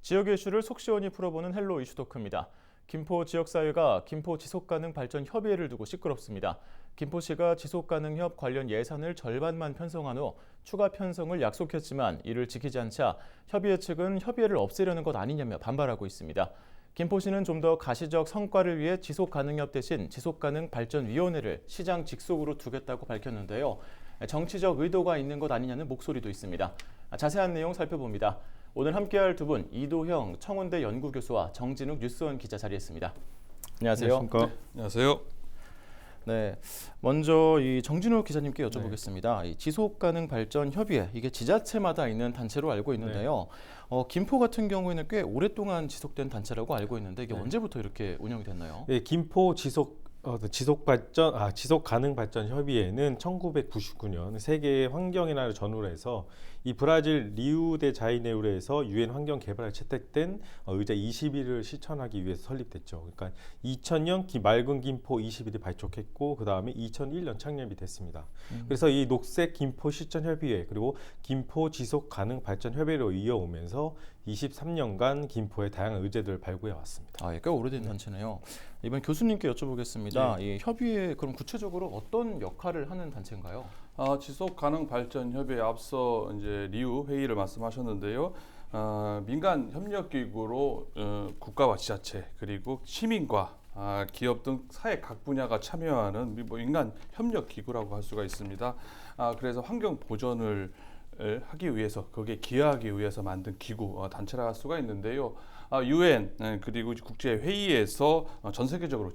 지역의 이슈를 속 시원히 풀어보는 헬로 이슈 토크입니다. 김포 지역사회가 김포 지속가능발전 협의회를 두고 시끄럽습니다. 김포시가 지속가능협 관련 예산을 절반만 편성한 후 추가 편성을 약속했지만 이를 지키지 않자 협의회 측은 협의회를 없애려는 것 아니냐며 반발하고 있습니다. 김포시는 좀 더 가시적 성과를 위해 지속가능협 대신 지속가능발전위원회를 시장 직속으로 두겠다고 밝혔는데요. 정치적 의도가 있는 것 아니냐는 목소리도 있습니다. 자세한 내용 살펴봅니다. 오늘 함께할 두 분, 이도형 청운대 연구교수와 정진욱 뉴스원 기자 자리했습니다. 안녕하세요. 안녕하십니까? 안녕하세요. 네, 먼저 이 정진욱 기자님께 여쭤보겠습니다. 이 지속가능발전협의회, 이게 지자체마다 있는 단체로 알고 있는데요. 김포 같은 경우에는 꽤 오랫동안 지속된 단체라고 알고 있는데 이게 언제부터 이렇게 운영이 됐나요? 네, 김포 지속가능발전협의회는 1999년 세계 환경인화를 전후로 해서 이 브라질 리우데자이네이루에서 유엔 환경개발에 채택된 의제 21을 실천하기 위해서 설립됐죠. 그러니까 2000년 맑은 김포 21이 발족했고 그 다음에 2001년 창립이 됐습니다. 그래서 이 녹색 김포 실천협의회 그리고 김포 지속가능발전협의회로 이어오면서 23년간 김포의 다양한 의제들을 발굴해 왔습니다. 꽤 오래된 단체네요. 이번 교수님께 여쭤보겠습니다. 이 협의회 그럼 구체적으로 어떤 역할을 하는 단체인가요? 지속가능발전협의회 앞서 이제 리우 회의를 말씀하셨는데요. 민간 협력기구로 국가와 지자체 그리고 시민과 기업 등 사회 각 분야가 참여하는 민간 협력기구라고 할 수가 있습니다. 그래서 환경 보전을 하기 위해서 거기에 기여하기 위해서 만든 기구 단체라 할 수가 있는데요. 유엔 그리고 국제 회의에서 전 세계적으로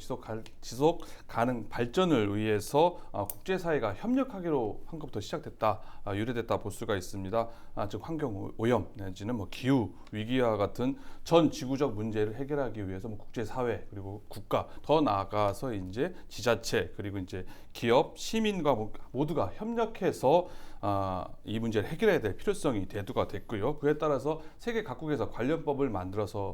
지속 가능 발전을 위해서 국제 사회가 협력하기로 한 것부터 시작됐다 유래됐다 볼 수가 있습니다. 즉 환경 오염 내지는 기후 위기와 같은 전 지구적 문제를 해결하기 위해서 국제 사회 그리고 국가 더 나아가서 이제 지자체 그리고 이제 기업 시민과 모두가 협력해서 이 문제를 해결해야 될 필요성이 대두가 됐고요. 그에 따라서 세계 각국에서 관련법을 만들어서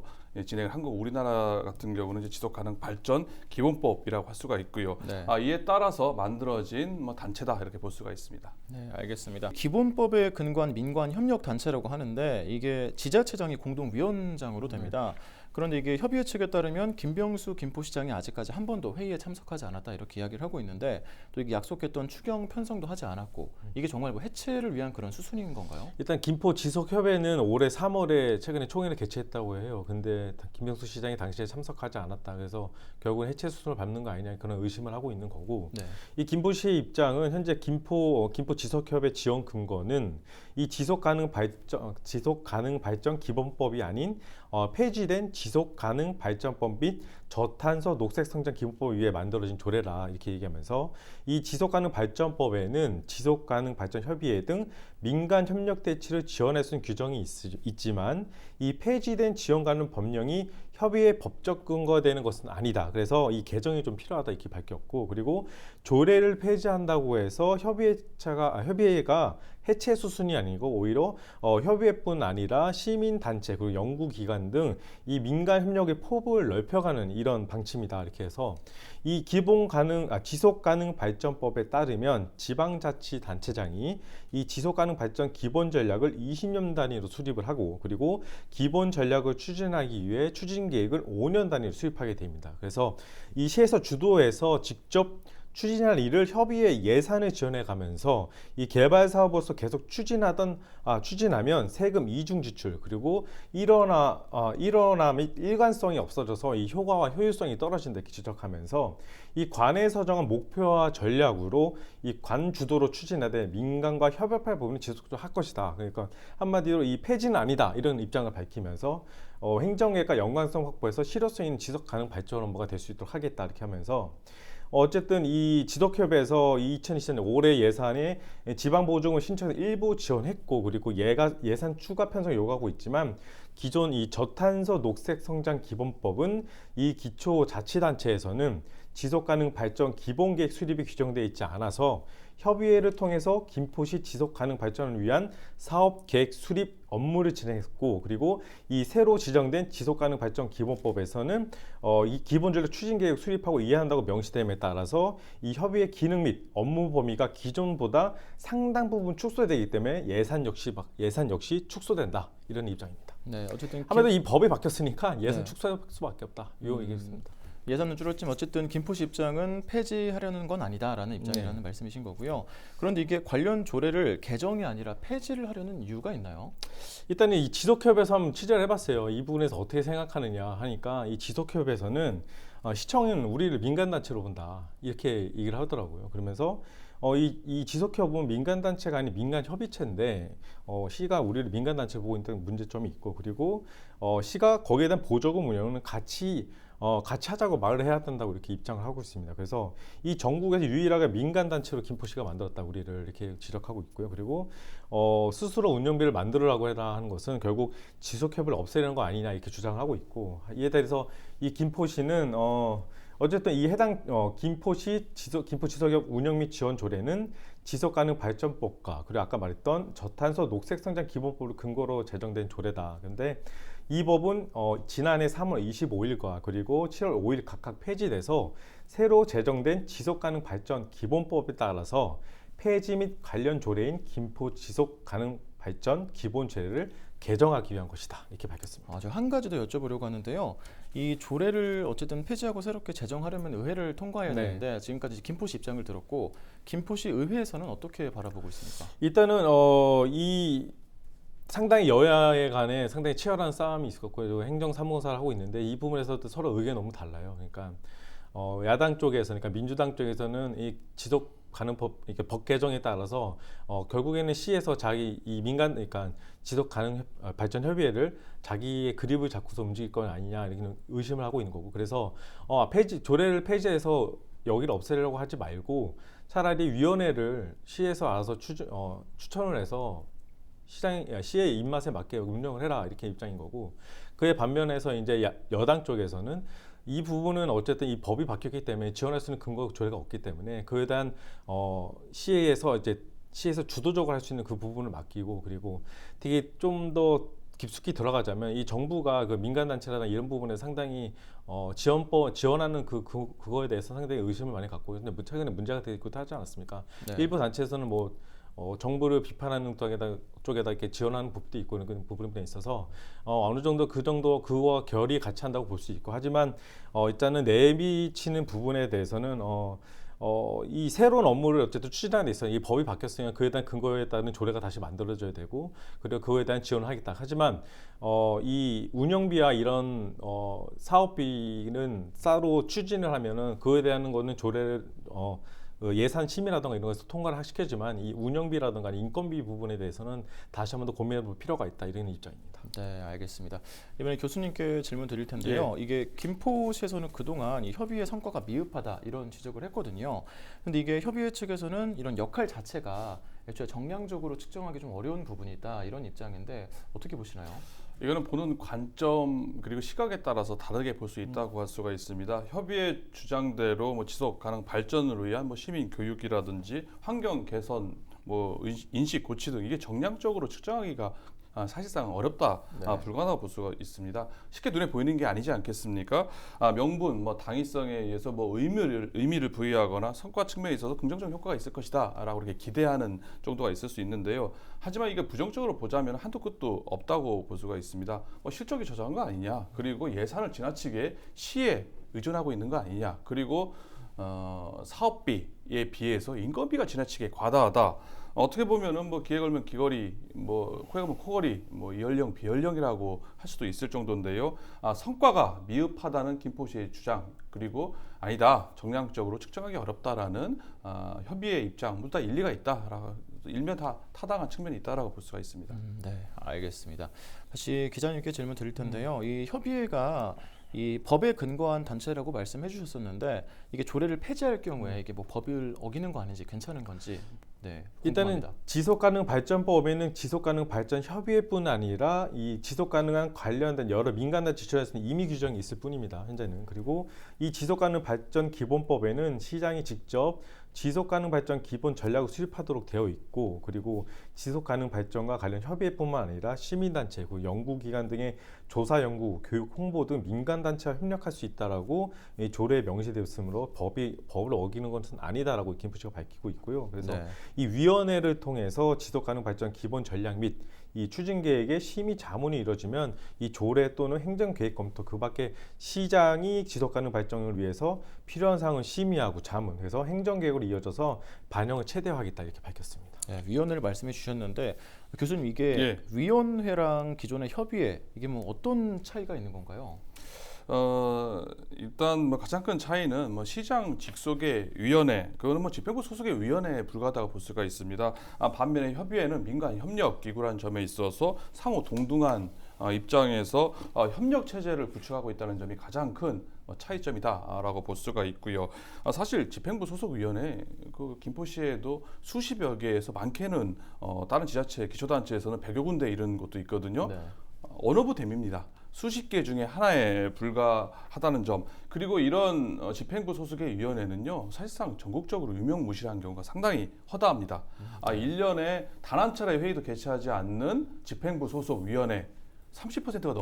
진행을 한 거고 우리나라 같은 경우는 이제 지속가능 발전 기본법이라고 할 수가 있고요. 네. 이에 따라서 만들어진 단체다 이렇게 볼 수가 있습니다. 네, 알겠습니다. 기본법에 근거한 민관 협력 단체라고 하는데 이게 지자체장이 공동위원장으로 됩니다. 그런데 이게 협의회 측에 따르면 김병수 김포시장이 아직까지 한 번도 회의에 참석하지 않았다 이렇게 이야기를 하고 있는데 또 이게 약속했던 추경 편성도 하지 않았고 이게 정말 해체를 위한 그런 수순인 건가요? 일단 김포 지속협의회는 올해 3월에 최근에 총회를 개최했다고 해요. 근데 김병수 시장이 당시에 참석하지 않았다. 그래서 결국은 해체 수순을 밟는 거 아니냐 그런 의심을 하고 있는 거고. 네. 이 김포시의 입장은 현재 김포 지속협의 지원 근거는 이 지속가능 발전 기본법이 아닌 폐지된 지속가능발전법 및 저탄소 녹색성장 기본법 위에 만들어진 조례라 이렇게 얘기하면서 이 지속가능발전법에는 지속가능발전협의회 등 민간 협력 대치를 지원할 수 있는 규정이 있지만 이 폐지된 지원 가능 법령이 협의회 법적 근거되는 것은 아니다. 그래서 이 개정이 좀 필요하다 이렇게 밝혔고 그리고 조례를 폐지한다고 해서 협의회가 해체 수순이 아니고 오히려 협의회뿐 아니라 시민단체 그리고 연구기관 등 이 민간 협력의 폭을 넓혀가는 이런 방침이다 이렇게 해서 이 지속가능발전법에 따르면 지방자치단체장이 이 지속가능발전 기본전략을 20년 단위로 수립을 하고 그리고 기본전략을 추진하기 위해 추진계획을 5년 단위로 수립하게 됩니다. 그래서 이 시에서 주도해서 직접 추진할 일을 협의회 예산을 지원해 가면서 이 개발 사업으로서 계속 추진하면 세금 이중 지출 그리고 일원화 및 일관성이 없어져서 이 효과와 효율성이 떨어진다 이렇게 지적하면서 이 관에서 정한 목표와 전략으로 이 관 주도로 추진하되 민간과 협업할 부분을 지속적으로 할 것이다. 그러니까 한마디로 이 폐지는 아니다 이런 입장을 밝히면서 행정계획과 연관성 확보해서 실효성 있는 지속 가능 발전 업무가 될 수 있도록 하겠다 이렇게 하면서 어쨌든 이 지속협의회에서 2020년 올해 예산에 지방보증을 신청해서 일부 지원했고 그리고 예산 추가 편성 요구하고 있지만 기존 이 저탄소 녹색성장 기본법은 이 기초자치단체에서는 지속가능 발전 기본계획 수립이 규정되어 있지 않아서 협의회를 통해서 김포시 지속가능 발전을 위한 사업계획 수립 업무를 진행했고 그리고 이 새로 지정된 지속가능 발전 기본법에서는 이 기본전략 추진계획 수립하고 이해한다고 명시됨에 따라서 이 협의회 기능 및 업무 범위가 기존보다 상당 부분 축소되기 때문에 예산 역시 축소된다 이런 입장입니다. 네, 어쨌든 아무래도 이 법이 바뀌었으니까 예산 네. 축소할 수밖에 없다. 이거 얘기했습니다. 예산은 줄었지만 어쨌든 김포시 입장은 폐지하려는 건 아니다라는 입장이라는 네. 말씀이신 거고요. 그런데 이게 관련 조례를 개정이 아니라 폐지를 하려는 이유가 있나요? 일단은 이 지속협에서 한번 취재를 해봤어요. 이 부분에서 어떻게 생각하느냐 하니까 이 지속협에서는 시청은 우리를 민간단체로 본다 이렇게 얘기를 하더라고요. 그러면서 이 지속협은 민간단체가 아닌 민간협의체인데 시가 우리를 민간단체로 보고 있는 문제점이 있고 그리고 시가 거기에 대한 보조금 운영은 같이 하자고 말을 해야 된다고 이렇게 입장을 하고 있습니다. 그래서 이 전국에서 유일하게 민간단체로 김포시가 만들었다 우리를 이렇게 지적하고 있고요. 그리고 스스로 운영비를 만들으라고 해라 하는 것은 결국 지속협을 없애려는 거 아니냐 이렇게 주장을 하고 있고 이에 대해서 이 김포시는 어쨌든 이 해당 김포시 김포 지속협 운영 및 지원 조례는 지속가능 발전법과 그리고 아까 말했던 저탄소 녹색성장 기본법을 근거로 제정된 조례다. 그런데 이 법은 지난해 3월 25일과 그리고 7월 5일 각각 폐지돼서 새로 제정된 지속가능 발전 기본법에 따라서 폐지 및 관련 조례인 김포 지속가능 발전 기본조례를 개정하기 위한 것이다 이렇게 밝혔습니다. 저 한 가지 더 여쭤보려고 하는데요. 이 조례를 어쨌든 폐지하고 새롭게 제정하려면 의회를 통과해야 네. 되는데 지금까지 김포시 입장을 들었고 김포시 의회에서는 어떻게 바라보고 있습니까? 일단은 이 상당히 여야에 간에 상당히 치열한 싸움이 있었고 그리고 행정사무사를 하고 있는데 이 부분에서도 서로 의견이 너무 달라요. 그러니까 야당 쪽에서 그러니까 민주당 쪽에서는 이 지속 가능법 이렇게 법 개정에 따라서 결국에는 시에서 자기 이 민간 그러니까 지속 가능 발전 협의회를 자기의 그립을 잡고서 움직일 건 아니냐 이렇게 의심을 하고 있는 거고 그래서 조례를 폐지해서 여기를 없애려고 하지 말고 차라리 위원회를 시에서 알아서 추천을 해서 시의 입맛에 맞게 운영을 해라 이렇게 입장인 거고 그에 반면에서 이제 여당 쪽에서는 이 부분은 어쨌든 이 법이 바뀌었기 때문에 지원할 수 있는 근거 조례가 없기 때문에 그에 대한 시에서 주도적으로 할 수 있는 그 부분을 맡기고 그리고 되게 좀 더 깊숙이 들어가자면 이 정부가 그 민간단체라든가 이런 부분에 상당히 지원하는 그거에 대해서 상당히 의심을 많이 갖고 있는데 최근에 문제가 되기도 하지 않았습니까? 네. 일부 단체에서는 정부를 비판하는 쪽에다 이렇게 지원하는 부분도 있고 그런 부분에 있어서 어느 정도 그와 결이 같이 한다고 볼 수 있고 하지만 일단은 내비치는 부분에 대해서는 이 새로운 업무를 어쨌든 추진하는 데 있어서 이 법이 바뀌었으니까 그에 대한 근거에 따른 조례가 다시 만들어져야 되고 그리고 그거에 대한 지원을 하겠다. 하지만 이 운영비와 이런 사업비는 따로 추진을 하면은 그에 대한 거는 조례를 예산 심의라든가 이런 것에서 통과를 시켜지만 이 운영비라든가 인건비 부분에 대해서는 다시 한번 더 고민해볼 필요가 있다 이런 입장입니다. 네, 알겠습니다. 이번에 교수님께 질문 드릴 텐데요. 이게 김포시에서는 그동안 이 협의회 성과가 미흡하다 이런 지적을 했거든요. 근데 이게 협의회 측에서는 이런 역할 자체가 애초에 정량적으로 측정하기 좀 어려운 부분이 있다 이런 입장인데 어떻게 보시나요? 이거는 보는 관점 그리고 시각에 따라서 다르게 볼 수 있다고 할 수가 있습니다. 협의회 주장대로 지속 가능 발전을 위한 시민 교육이라든지 환경 개선, 인식 고치 등 이게 정량적으로 측정하기가 사실상 어렵다, 네. 불가능하다고 볼 수가 있습니다. 쉽게 눈에 보이는 게 아니지 않겠습니까? 명분, 당위성에 의해서 의미를 부여하거나 성과 측면에 있어서 긍정적 효과가 있을 것이다라고 이렇게 기대하는 정도가 있을 수 있는데요. 하지만 이게 부정적으로 보자면 한도 끝도 없다고 볼 수가 있습니다. 실적이 저조한 거 아니냐? 그리고 예산을 지나치게 시에 의존하고 있는 거 아니냐? 그리고 사업비에 비해서 인건비가 지나치게 과다하다. 어떻게 보면은 귀에 걸면 귀걸이, 코에 걸면 코걸이, 이연령 비연령이라고 할 수도 있을 정도인데요. 성과가 미흡하다는 김포시의 주장 그리고 아니다 정량적으로 측정하기 어렵다라는 협의의 입장 모두 다 일리가 있다라고 일면 다 타당한 측면이 있다라고 볼 수가 있습니다. 네, 알겠습니다. 다시 기자님께 질문 드릴 텐데요. 이 협의회가 이 법에 근거한 단체라고 말씀해 주셨었는데 이게 조례를 폐지할 경우에 이게 법을 어기는 거 아닌지 괜찮은 건지 일단은 궁금합니다. 지속가능 발전법에는 지속가능 발전 협의회뿐 아니라 이 지속가능한 관련된 여러 민간단체 지출에서는 임의 규정이 있을 뿐입니다. 현재는. 그리고 이 지속가능 발전 기본법에는 시장이 직접 지속가능 발전 기본 전략을 수립하도록 되어 있고 그리고 지속가능 발전과 관련 협의회뿐만 아니라 시민단체, 연구기관 등의 조사, 연구, 교육, 홍보 등 민간단체와 협력할 수 있다라고 이 조례에 명시되었으므로 법을 어기는 것은 아니다라고 김포시가 밝히고 있고요. 그래서 이 위원회를 통해서 지속가능 발전 기본 전략 및 이 추진 계획의 심의 자문이 이루어지면 이 조례 또는 행정 계획 검토 그밖에 시장이 지속 가능 발전을 위해서 필요한 사항은 심의하고 자문 그래서 행정 계획으로 이어져서 반영을 최대화하겠다 이렇게 밝혔습니다. 네, 위원회를 말씀해 주셨는데 교수님 이게 예. 위원회랑 기존의 협의회 이게 뭐 어떤 차이가 있는 건가요? 일단 뭐 가장 큰 차이는 뭐 시장 직속의 위원회, 그거는 뭐 집행부 소속의 위원회에 불과하다고 볼 수가 있습니다. 반면에 협의회는 민간 협력 기구라는 점에 있어서 상호 동등한 입장에서 협력 체제를 구축하고 있다는 점이 가장 큰 차이점이다라고 볼 수가 있고요. 사실 집행부 소속 위원회 그 김포시에도 수십여 개에서 많게는 다른 지자체 기초단체에서는 100여 군데 이런 곳도 있거든요. 네. 언어부 댐입니다. 수십 개 중에 하나에 불과하다는 점, 그리고 이런 집행부 소속의 위원회는요 사실상 전국적으로 유명무실한 경우가 상당히 허다합니다. 1년에 단 한 차례 회의도 개최하지 않는 집행부 소속 위원회 30%가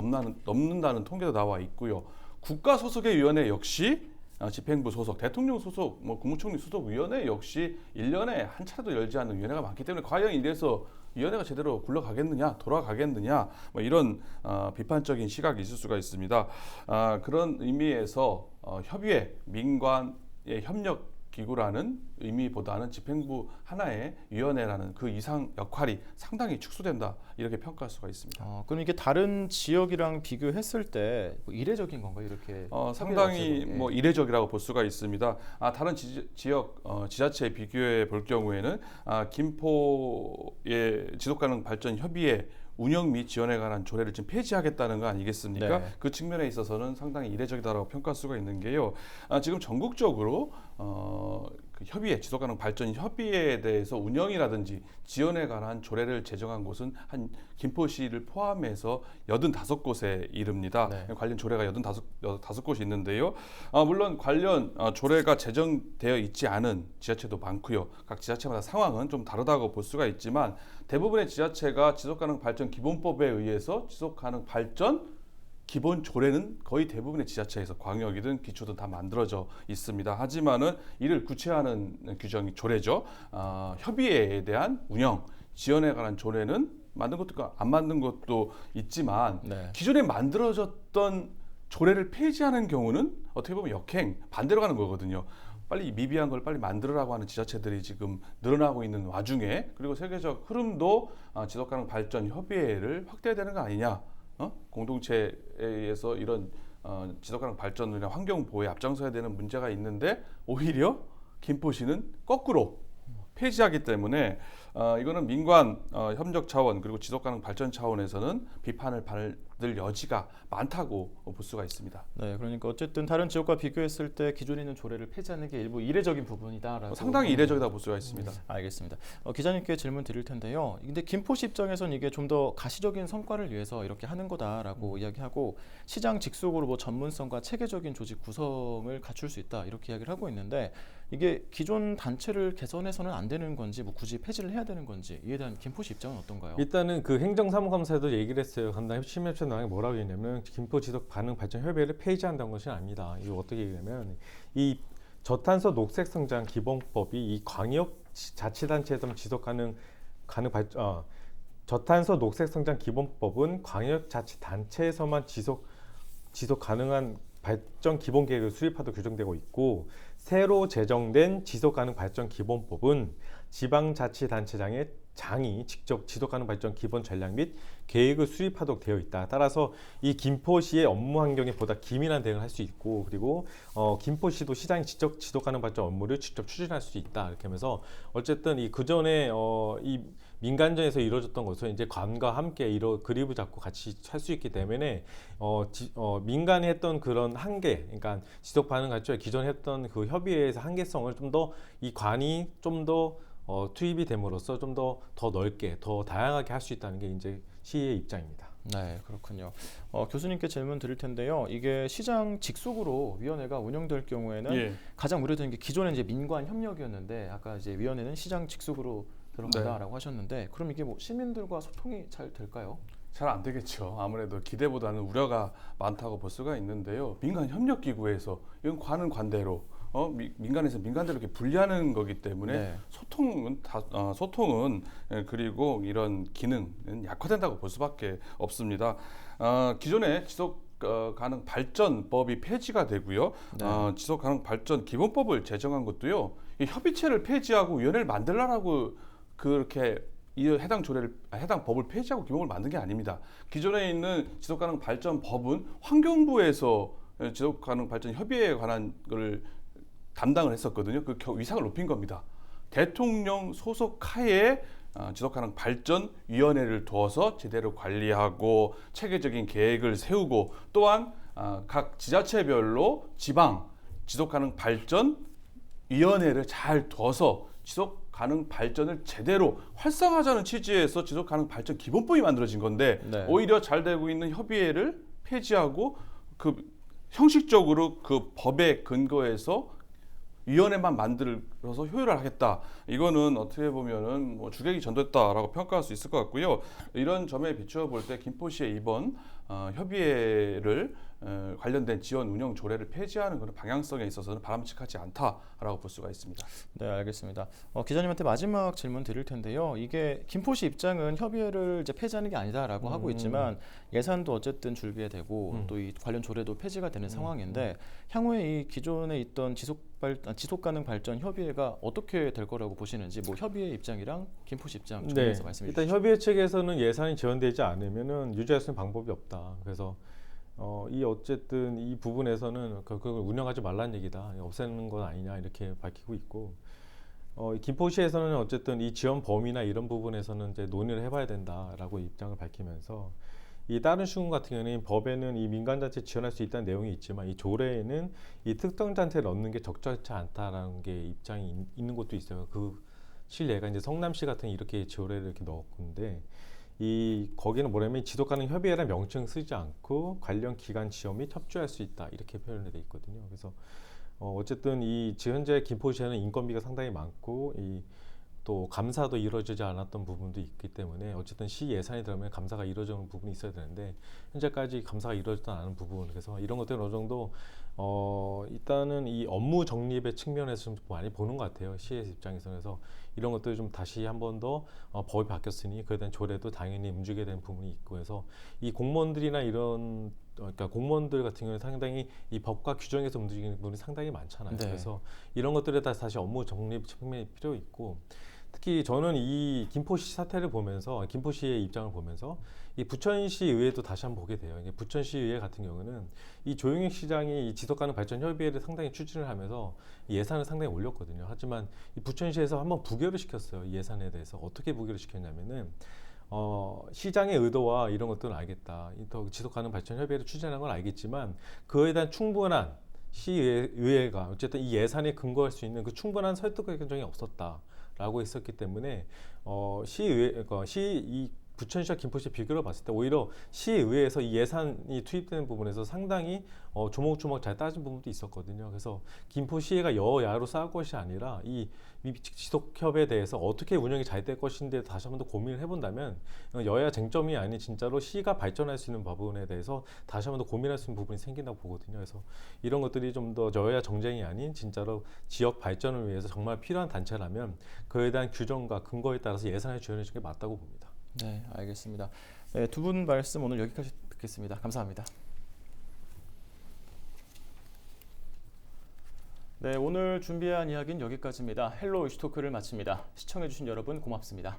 넘는다는 통계도 나와 있고요. 국가 소속의 위원회 역시 집행부 소속, 대통령 소속, 뭐 국무총리 소속 위원회 역시 1년에 한 차례도 열지 않는 위원회가 많기 때문에 과연 이래서 위원회가 제대로 굴러가겠느냐, 돌아가겠느냐, 뭐 이런 비판적인 시각이 있을 수가 있습니다. 그런 의미에서 협의회, 민관의 협력 기구라는 의미보다는 집행부 하나의 위원회라는 그 이상 역할이 상당히 축소된다 이렇게 평가할 수가 있습니다. 그럼 이게 다른 지역이랑 비교했을 때 뭐 이례적인 건가요? 이렇게 상당히 협의를 뭐 이례적이라고 볼 수가 있습니다. 다른 지역 지자체에 비교해 볼 경우에는 김포의 지속가능 발전 협의회 운영 및 지원에 관한 조례를 지금 폐지하겠다는 거 아니겠습니까? 네. 그 측면에 있어서는 상당히 이례적이다라고 평가할 수가 있는 게요. 지금 전국적으로 그 협의회, 지속가능 발전 협의회에 대해서 운영이라든지 지원에 관한 조례를 제정한 곳은 한 김포시를 포함해서 85곳에 이릅니다. 네. 관련 조례가 85곳이 있는데요. 물론 관련 조례가 제정되어 있지 않은 지자체도 많고요. 각 지자체마다 상황은 좀 다르다고 볼 수가 있지만 대부분의 지자체가 지속가능 발전 기본법에 의해서 지속가능 발전 기본 조례는 거의 대부분의 지자체에서 광역이든 기초든 다 만들어져 있습니다. 하지만은 이를 구체화하는 규정이 조례죠. 협의회에 대한 운영, 지원에 관한 조례는 만든 것도 있고 안 만든 것도 있지만 네. 기존에 만들어졌던 조례를 폐지하는 경우는 어떻게 보면 역행, 반대로 가는 거거든요. 빨리 미비한 걸 빨리 만들으라고 하는 지자체들이 지금 늘어나고 있는 와중에, 그리고 세계적 흐름도 지속가능 발전 협의회를 확대해야 되는 거 아니냐. 공동체에 의해서 이런 지속가능 발전이나 환경 보호에 앞장서야 되는 문제가 있는데 오히려 김포시는 거꾸로 폐지하기 때문에 이거는 민관 협력 차원 그리고 지속가능 발전 차원에서는 비판을 받을 여지가 많다고 볼 수가 있습니다. 네, 그러니까 어쨌든 다른 지역과 비교했을 때 기존에 있는 조례를 폐지하는 게 일부 이례적인 부분이다라고 상당히 이례적이다 볼 수가 있습니다. 알겠습니다. 기자님께 질문 드릴 텐데요. 근데 김포시 입장에서는 이게 좀 더 가시적인 성과를 위해서 이렇게 하는 거다라고 이야기하고 시장 직속으로 뭐 전문성과 체계적인 조직 구성을 갖출 수 있다 이렇게 이야기를 하고 있는데 이게 기존 단체를 개선해서는 안 되는 건지 뭐 굳이 폐지를 해야 되는 건지 이에 대한 김포시 입장은 어떤가요? 일단은 그 행정사무감사에도 얘기를 했어요. 간담회 심의협회장이 뭐라고 했냐면 김포 지속 가능 발전 협의회를 폐지한다는 것이 아니다. 이거 어떻게 얘기냐면 이 저탄소 녹색 성장 기본법이 이 광역 자치단체에서 지속 가능 발전 저탄소 녹색 성장 기본법은 광역 자치단체에서만 지속 가능한 발전 기본 계획을 수립하도록 규정되고 있고 새로 제정된 지속 가능 발전 기본법은 지방자치단체장의 장이 직접 지속가능 발전 기본 전략 및 계획을 수립하도록 되어 있다. 따라서 이 김포시의 업무 환경에 보다 기민한 대응을 할 수 있고 그리고 김포시도 시장이 직접 지속가능 발전 업무를 직접 추진할 수 있다. 이렇게 하면서 어쨌든 이 그전에 이 민간전에서 이루어졌던 것은 이제 관과 함께 그립을 잡고 같이 할 수 있기 때문에 민간이 했던 그런 한계, 그러니까 지속 가능 발전 기존에 했던 그 협의회에서 한계성을 좀 더 이 관이 좀 더 투입이 됨으로써 좀 더 넓게, 더 다양하게 할 수 있다는 게 이제 시의 입장입니다. 네, 그렇군요. 교수님께 질문 드릴 텐데요. 이게 시장 직속으로 위원회가 운영될 경우에는 예. 가장 우려되는 게 기존에 이제 민관 협력이었는데 아까 이제 위원회는 시장 직속으로 들어간다라고 하셨는데 그럼 이게 뭐 시민들과 소통이 잘 될까요? 잘 안 되겠죠. 아무래도 기대보다는 우려가 많다고 볼 수가 있는데요. 민간 협력 기구에서 이건 관은 관대로 민간에서 민간대로 이렇게 분리하는 거기 때문에 네. 소통은 그리고 이런 기능은 약화된다고 볼 수밖에 없습니다. 기존의 지속 가능 발전법이 폐지가 되고요. 네. 지속 가능 발전 기본법을 제정한 것도요. 이 협의체를 폐지하고 위원회를 만들라라고 그렇게 이 해당 법을 폐지하고 기본을 만든 게 아닙니다. 기존에 있는 지속 가능 발전 법은 환경부에서 지속 가능 발전 협의회에 관한 것을 담당을 했었거든요. 그 위상을 높인 겁니다. 대통령 소속 하에 지속 가능 발전 위원회를 두어서 제대로 관리하고 체계적인 계획을 세우고 또한 각 지자체별로 지방 지속 가능 발전 위원회를 잘 둬서 지속 가능 발전을 제대로 활성화하자는 취지에서 지속 가능 발전 기본법이 만들어진 건데 네. 오히려 잘 되고 있는 협의회를 폐지하고 그 형식적으로 그 법에 근거해서 위원회만 만들어서 효율을 하겠다. 이거는 어떻게 보면은 뭐 주객이 전됐다라고 평가할 수 있을 것 같고요. 이런 점에 비추어 볼 때 김포시의 이번 협의회를 관련된 지원 운영 조례를 폐지하는 그런 방향성에 있어서는 바람직하지 않다라고 볼 수가 있습니다. 네, 알겠습니다. 기자님한테 마지막 질문 드릴 텐데요. 이게 김포시 입장은 협의회를 이제 폐지하는 게 아니다라고 하고 있지만 예산도 어쨌든 줄게 되고 또 이 관련 조례도 폐지가 되는 상황인데 향후에 이 기존에 있던 지속 가능 발전 협의회가 어떻게 될 거라고 보시는지 뭐 협의회 입장이랑 김포시 입장 정리해서 말씀해 일단 주시죠. 협의회 측에서는 예산이 지원되지 않으면은 유지할 수 있는 방법이 없다. 그래서 이 어쨌든 이 부분에서는 그걸 운영하지 말라는 얘기다. 없애는 건 아니냐 이렇게 밝히고 있고 이 김포시에서는 어쨌든 이 지원 범위나 이런 부분에서는 이제 논의를 해봐야 된다라고 입장을 밝히면서 이 다른 시군 같은 경우는 법에는 이 민간단체 지원할 수 있다는 내용이 있지만 이 조례에는 이 특정 단체를 넣는 게 적절치 않다라는 게 입장이 있는 곳도 있어요. 그 실례가 이제 성남시 같은 이렇게 조례를 이렇게 넣었는데 거기는 뭐냐면 지속 가능 협의회라는 명칭 쓰지 않고 관련 기관 지원 및 협조할 수 있다 이렇게 표현이 돼 있거든요. 그래서 어쨌든 지금 현재 김포시에는 인건비가 상당히 많고 또 감사도 이루어지지 않았던 부분도 있기 때문에 어쨌든 시 예산이 들어가면 감사가 이루어지는 부분이 있어야 되는데 현재까지 감사가 이루어지지 않은 부분 그래서 이런 것들은 어느 정도 일단은 이 업무 정립의 측면에서 좀 많이 보는 것 같아요. 시의 입장에서는. 그래서 이런 것들을 좀 다시 한 번 더 법이 바뀌었으니 그에 대한 조례도 당연히 움직여야 되는 부분이 있고 해서 이 공무원들이나 이런 그러니까 공무원들 같은 경우는 상당히 이 법과 규정에서 움직이는 부분이 상당히 많잖아요. 네. 그래서 이런 것들에 다시 업무 정립 측면이 필요 있고 특히 저는 이 김포시 사태를 보면서 김포시의 입장을 보면서 이 부천시 의회도 다시 한번 보게 돼요. 부천시 의회 같은 경우는 이 조영익 시장이 이 지속가능 발전 협의회를 상당히 추진을 하면서 예산을 상당히 올렸거든요. 하지만 이 부천시에서 한번 부결을 시켰어요. 이 예산에 대해서 어떻게 부결을 시켰냐면은 시장의 의도와 이런 것들은 알겠다. 더 지속가능 발전 협의회를 추진하는 건 알겠지만 그에 대한 충분한 시의회가 어쨌든 이 예산에 근거할 수 있는 그 충분한 설득 결정이 없었다라고 했었기 때문에 이 부천시와 김포시 비교를 봤을 때 오히려 시의회에서 이 예산이 투입되는 부분에서 상당히 조목조목 잘 따진 부분도 있었거든요. 그래서 김포시의회가 여야로 싸울 것이 아니라 이 지속협에 대해서 어떻게 운영이 잘 될 것인데 다시 한번 더 고민을 해본다면 여야 쟁점이 아닌 진짜로 시가 발전할 수 있는 부분에 대해서 다시 한번 더 고민할 수 있는 부분이 생긴다고 보거든요. 그래서 이런 것들이 좀 더 여야 정쟁이 아닌 진짜로 지역 발전을 위해서 정말 필요한 단체라면 그에 대한 규정과 근거에 따라서 예산을 지원해 주는 게 맞다고 봅니다. 네, 알겠습니다. 네, 두 분 말씀 오늘 여기까지 듣겠습니다. 감사합니다. 네, 오늘 준비한 이야기는 여기까지입니다. 헬로 이슈토크를 마칩니다. 시청해주신 여러분 고맙습니다.